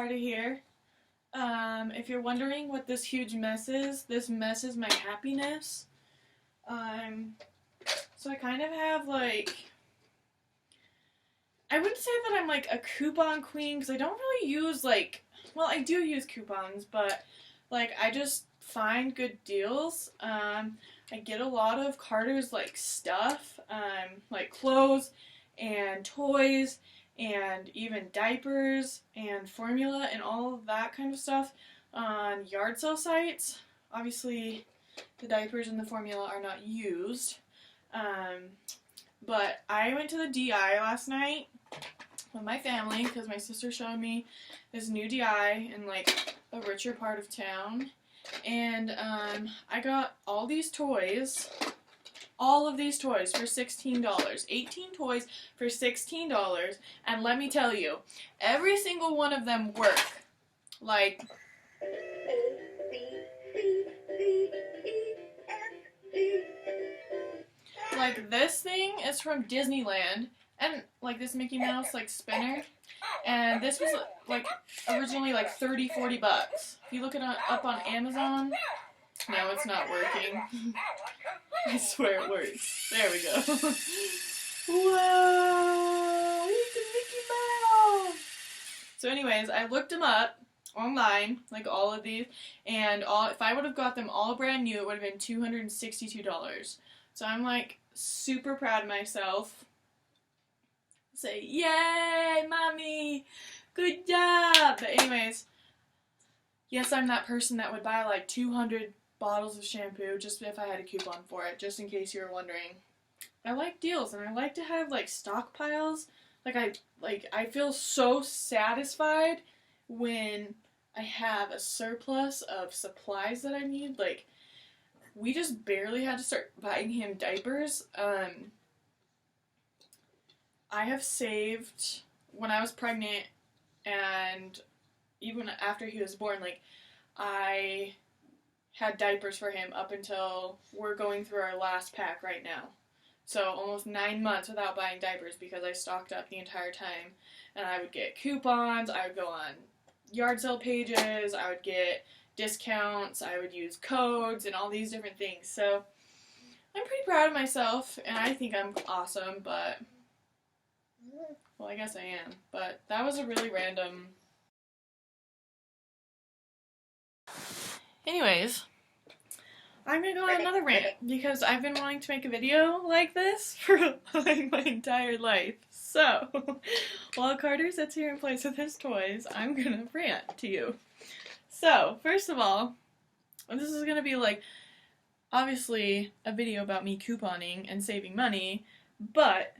Carter here. If you're wondering what this huge mess is, this mess is my happiness. So I kind of have I wouldn't say that I'm like a coupon queen because I don't really use well, I do use coupons, but I just find good deals. I get a lot of Carter's stuff, like clothes and toys and even diapers and formula and all of that kind of stuff on yard sale sites. Obviously, the diapers and the formula are not used. But I went to the DI last night with my family because my sister showed me this new DI in a richer part of town. And I got all of these toys for $16. 18 toys for $16, and let me tell you, every single one of them work. This thing is from Disneyland, and this Mickey Mouse spinner, and this was originally $30-40 bucks. If you look it up on Amazon, no, it's not working. I swear it works. There we go. Whoa! He's a Mickey Mouse! So anyways, I looked them up online, all of these, and if I would have got them all brand new, it would have been $262. So I'm super proud of myself. Say, yay, mommy! Good job! But anyways, yes, I'm that person that would buy 200 bottles of shampoo just if I had a coupon for it, just in case you were wondering. I like deals, and I like to have stockpiles. I feel so satisfied when I have a surplus of supplies that I need. We just barely had to start buying him diapers. I have saved when I was pregnant and even after he was born, I had diapers for him up until we're going through our last pack right now. So almost 9 months without buying diapers because I stocked up the entire time. And I would get coupons, I would go on yard sale pages, I would get discounts, I would use codes and all these different things. So I'm pretty proud of myself, and I think I'm awesome, but well, I guess I am. But that was a really random. Anyways, I'm gonna go on another rant because I've been wanting to make a video like this for my entire life. So, while Carter sits here and plays with his toys, I'm gonna rant to you. So, first of all, this is gonna be obviously a video about me couponing and saving money, but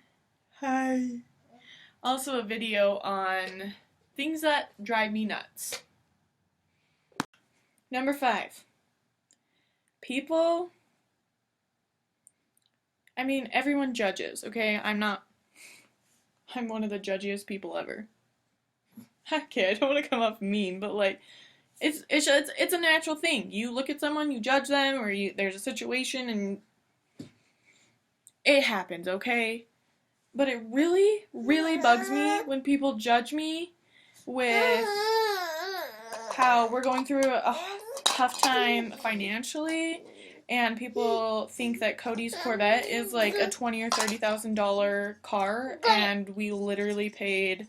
also a video on things that drive me nuts. Number 5. People, everyone judges, okay? I'm one of the judgiest people ever. Okay, I don't want to come off mean, but it's a natural thing. You look at someone, you judge them, or there's a situation, and it happens, okay? But it really, really bugs me when people judge me with how we're going through a tough time financially, and people think that Cody's Corvette is a $20,000 or $30,000 car, and we literally paid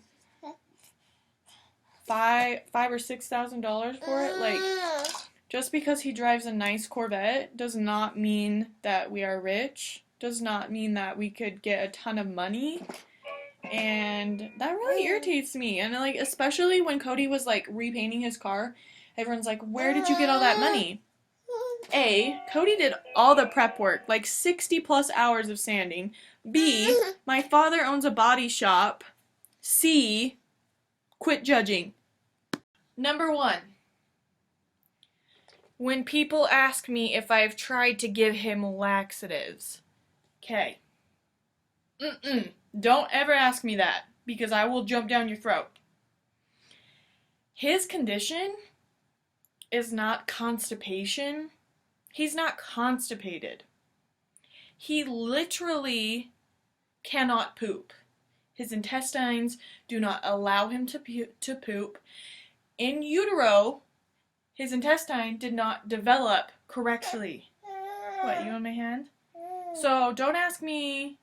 $5,000 or $6,000 for it. Just because he drives a nice Corvette does not mean that we are rich, does not mean that we could get a ton of money, and that really irritates me. And especially when Cody was repainting his car, everyone's like, where did you get all that money? A, Cody did all the prep work, 60 plus hours of sanding. B, my father owns a body shop. C, quit judging. Number 1. When people ask me if I've tried to give him laxatives. Okay. Don't ever ask me that, because I will jump down your throat. His condition is not constipation. He's not constipated. He literally cannot poop. His intestines do not allow him to poop. in utero, his intestine did not develop correctly. What, you on my hand? So don't ask me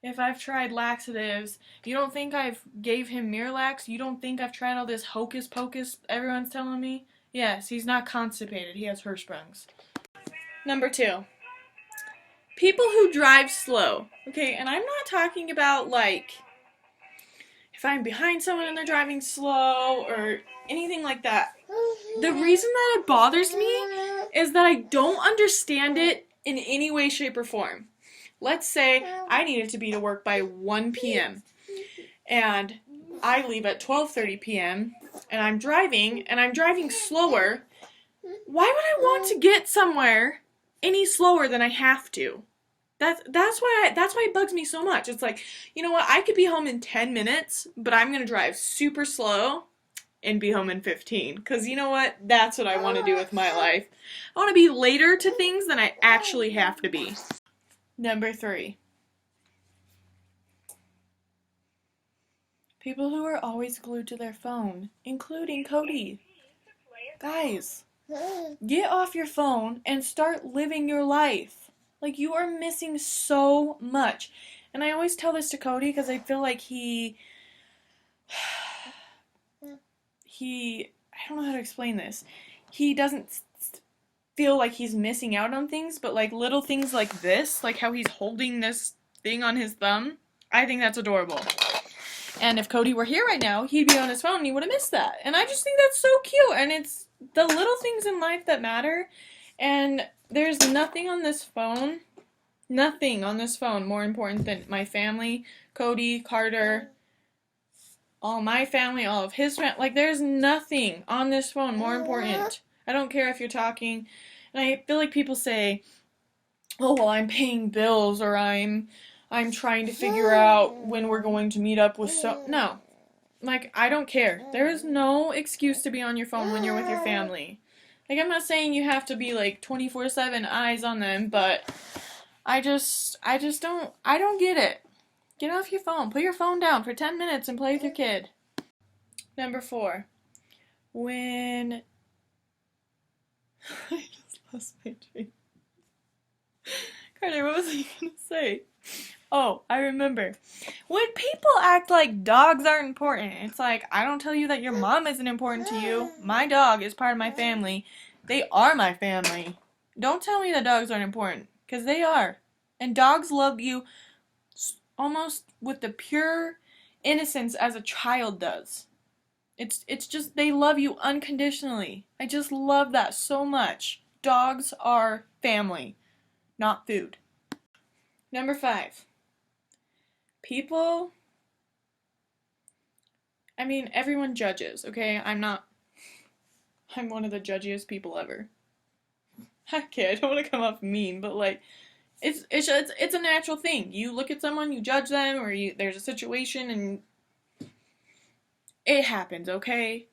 if I've tried laxatives. You don't think I've gave him Miralax? You don't think I've tried all this hocus pocus everyone's telling me? Yes, he's not constipated. He has Hirschsprungs. Number 2. People who drive slow. Okay, and I'm not talking about, like, if I'm behind someone and they're driving slow or anything like that. The reason that it bothers me is that I don't understand it in any way, shape, or form. Let's say I needed to be to work by 1 p.m. and I leave at 12:30 p.m. and I'm driving slower. Why would I want to get somewhere any slower than I have to? That's why it bugs me so much. It's like, you know what? I could be home in 10 minutes, but I'm going to drive super slow and be home in 15. Because you know what? That's what I want to do with my life. I want to be later to things than I actually have to be. Number 3. People who are always glued to their phone, including Cody. Guys, get off your phone and start living your life. Like, you are missing so much. And I always tell this to Cody because I feel like I don't know how to explain this. He doesn't feel like he's missing out on things, but like little things like this, like how he's holding this thing on his thumb, I think that's adorable. And if Cody were here right now, he'd be on his phone and he would have missed that. And I just think that's so cute. And it's the little things in life that matter. And there's nothing on this phone more important than my family, Cody, Carter, all my family, all of his family. Like, there's nothing on this phone more important. I don't care if you're talking. And I feel like people say, oh, well, I'm paying bills, or I'm trying to figure out when we're going to meet up with No. Like, I don't care. There is no excuse to be on your phone when you're with your family. Like, I'm not saying you have to be, like, 24/7 eyes on them, but I don't get it. Get off your phone. Put your phone down for 10 minutes and play with your kid. Number 4. When... I just lost my train. Carter, what was I going to say? Oh, I remember. When people act like dogs aren't important, it's like, I don't tell you that your mom isn't important to you. My dog is part of my family. They are my family. Don't tell me that dogs aren't important, because they are. And dogs love you almost with the pure innocence as a child does. It's just, they love you unconditionally. I just love that so much. Dogs are family, not food. Number 5. People, I mean, everyone judges, okay? I'm one of the judgiest people ever. Okay, I don't want to come off mean, but like, it's a natural thing. You look at someone, you judge them, or there's a situation, and it happens, okay?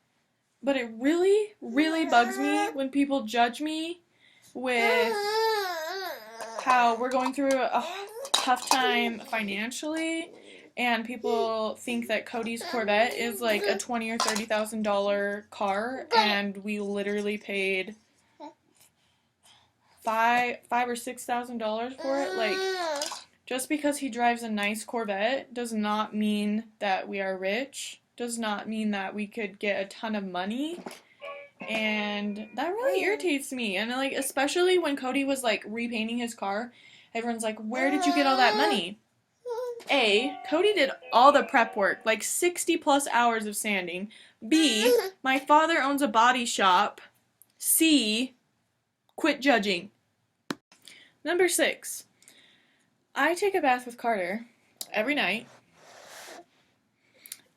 But it really, really bugs me when people judge me with how we're going through a tough time financially, and people think that Cody's Corvette is like a $20,000 or $30,000 car, and we literally paid $5,000 or $6,000 for it. Like, just because he drives a nice Corvette does not mean that we are rich. Does not mean that we could get a ton of money. And that really irritates me. And like, especially when Cody was like repainting his car, everyone's like, where did you get all that money? A, Cody did all the prep work, like 60 plus hours of sanding. B, my father owns a body shop. C, quit judging. Number 6, I take a bath with Carter every night.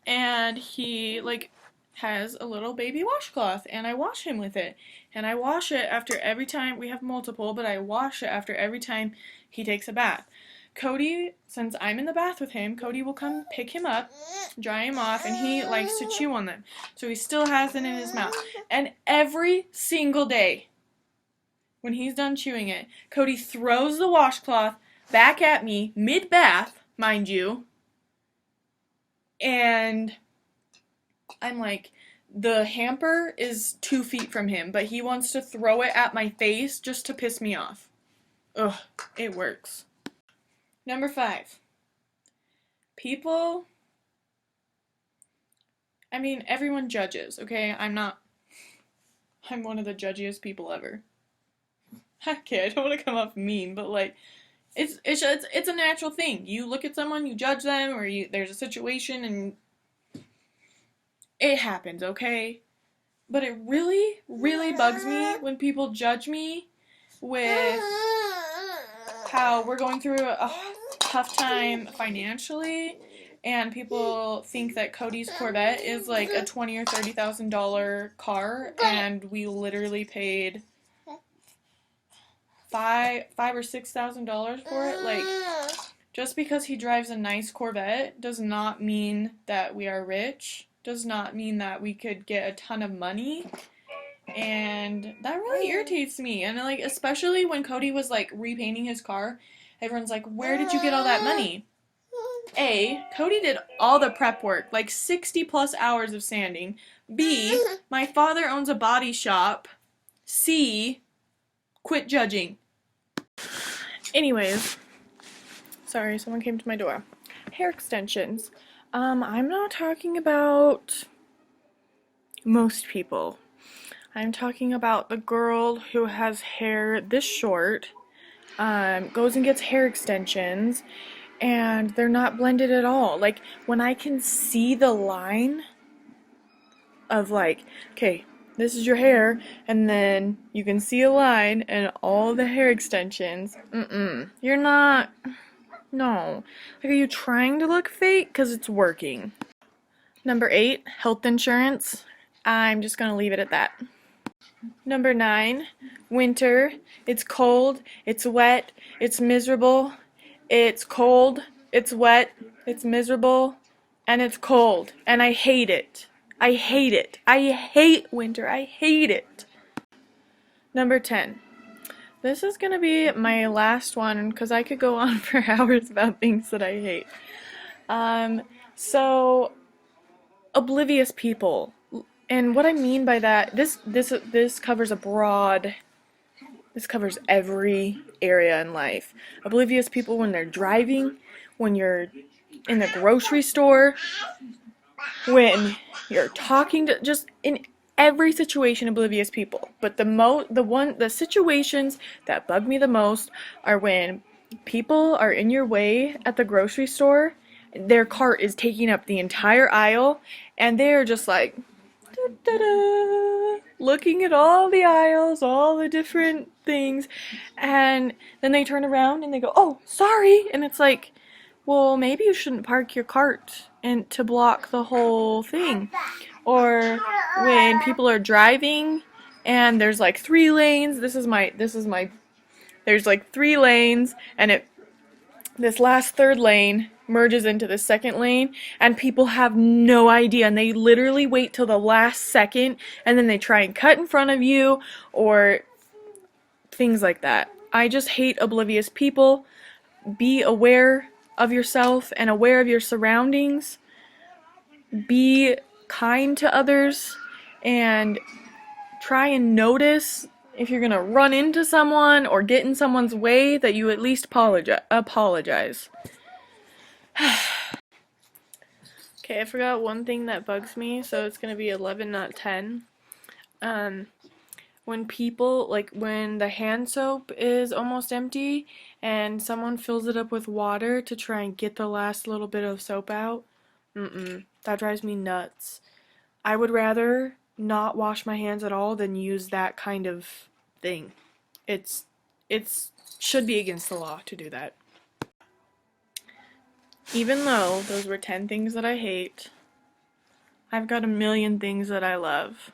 And he, like, has a little baby washcloth, and I wash him with it. And I wash it after every time, we have multiple, but I wash it after every time he takes a bath. Cody, since I'm in the bath with him, Cody will come pick him up, dry him off, and he likes to chew on them. So he still has it in his mouth. And every single day, when he's done chewing it, Cody throws the washcloth back at me, mid-bath, mind you, and I'm like, the hamper is 2 feet from him, but he wants to throw it at my face just to piss me off. Ugh, it works. Number 5. People, I mean, everyone judges, okay? I'm one of the judgiest people ever. Okay, I don't want to come off mean, but like, it's a natural thing. You look at someone, you judge them, or there's a situation, and it happens, okay? But it really, really bugs me when people judge me with how we're going through a tough time financially, and people think that Cody's Corvette is like a $20,000 or $30,000 car, and we literally paid $5,000 or $6,000 for it. Like, just because he drives a nice Corvette does not mean that we are rich, does not mean that we could get a ton of money, and that really irritates me. And like, especially when Cody was like repainting his car, everyone's like, where did you get all that money? A, Cody did all the prep work, like 60 plus hours of sanding. B, my father owns a body shop. C, quit judging. Anyways, sorry, someone came to my door. Hair extensions. I'm not talking about most people. I'm talking about the girl who has hair this short, goes and gets hair extensions, and they're not blended at all. Like, when I can see the line of like, okay, this is your hair, and then you can see a line and all the hair extensions. You're not, no. Like, are you trying to look fake? Because it's working. Number 8, health insurance. I'm just gonna leave it at that. Number 9, winter. It's cold, it's wet, it's miserable. It's cold, it's wet, it's miserable, and it's cold. And I hate it. I hate it. I hate winter. I hate it. Number 10. This is going to be my last one because I could go on for hours about things that I hate. So, oblivious people. And what I mean by that, this covers this covers every area in life. Oblivious people when they're driving, when you're in the grocery store, when you're talking to, just in every situation, oblivious people. But the situations that bug me the most are when people are in your way at the grocery store, their cart is taking up the entire aisle, and they're just like, da-da-da, looking at all the aisles, all the different things, and then they turn around and they go, oh, sorry, and it's like, well, maybe you shouldn't park your cart and to block the whole thing. Or when people are driving and there's like 3 lanes, there's like 3 lanes, and this last 3rd lane merges into the 2nd lane, and people have no idea, and they literally wait till the last second, and then they try and cut in front of you, or things like that. I just hate oblivious people. Be aware of yourself and aware of your surroundings. Be kind to others, and try and notice if you're gonna run into someone or get in someone's way that you at least apologize. Okay, I forgot one thing that bugs me, so it's gonna be 11, not 10. When people, like, when the hand soap is almost empty and someone fills it up with water to try and get the last little bit of soap out, that drives me nuts. I would rather not wash my hands at all than use that kind of thing. It should be against the law to do that. Even though those were 10 things that I hate, I've got a million things that I love.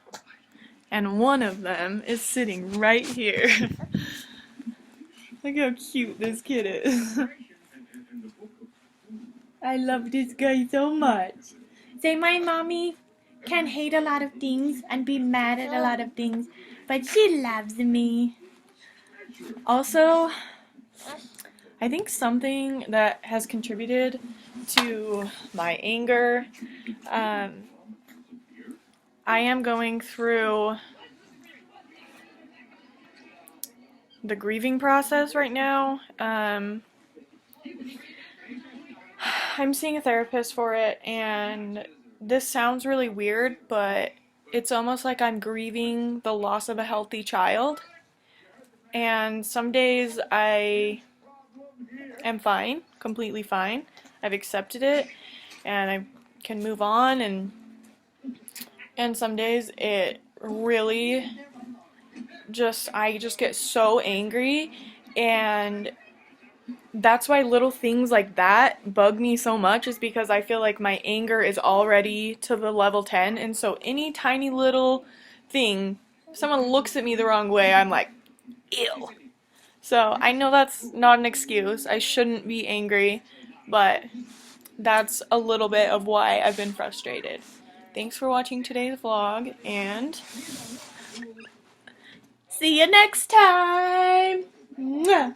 And one of them is sitting right here. Look how cute this kid is. I love this guy so much. Say, my mommy can hate a lot of things and be mad at a lot of things, but she loves me. Also, I think something that has contributed to my anger, I am going through the grieving process right now. I'm seeing a therapist for it, and this sounds really weird, but it's almost like I'm grieving the loss of a healthy child. And some days I am fine, completely fine. I've accepted it, and I can move on, and some days it really I just get so angry, and that's why little things like that bug me so much, is because I feel like my anger is already to the level 10, and so any tiny little thing, if someone looks at me the wrong way, I'm like, ew. So I know that's not an excuse. I shouldn't be angry, but that's a little bit of why I've been frustrated. Thanks for watching today's vlog, and see you next time! Mwah.